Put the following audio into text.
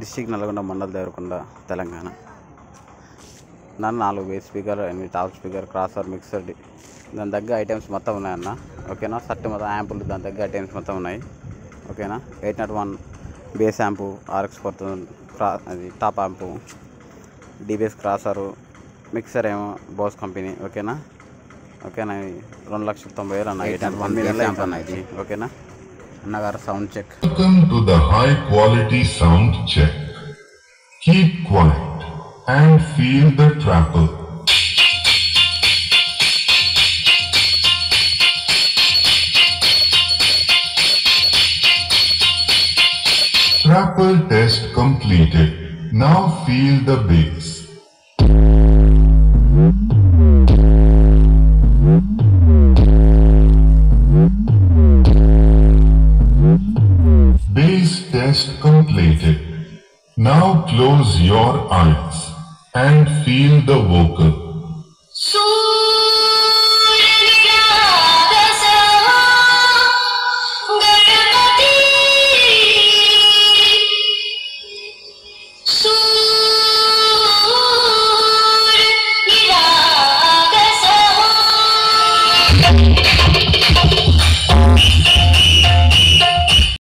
District Nalgonda mandal Devarakonda Telangana. దాని 4 base speaker, 8 top speaker, crosser, mixer, దాని తగ్గ ఐటమ్స్ మొత్తం ఉన్నాయన్న. ఓకేనా. సర్ట్ మొత్తం యాంపులు దాని తగ్గ ఐటమ్స్ మొత్తం ఉన్నాయి. ఓకేనా. 801 బేస్ యాంపు, RX 4000 అది టాప్ యాంపు, డిబేస్ క్రాసరు, మిక్సర్ ఏమో బోస్ కంపెనీ. ఓకేనా. ఓకేనా. 2,90,000 అన్న. 801 బేస్ యాంప్ అన్న ఇది. ఓకేనా అన్నగారు. Sound check. Welcome to the high quality sound check. Keep quiet and feel the trapper. Trapper test completed. Now feel the bass. Bass test completed. Now close your eyes and feel the vocal.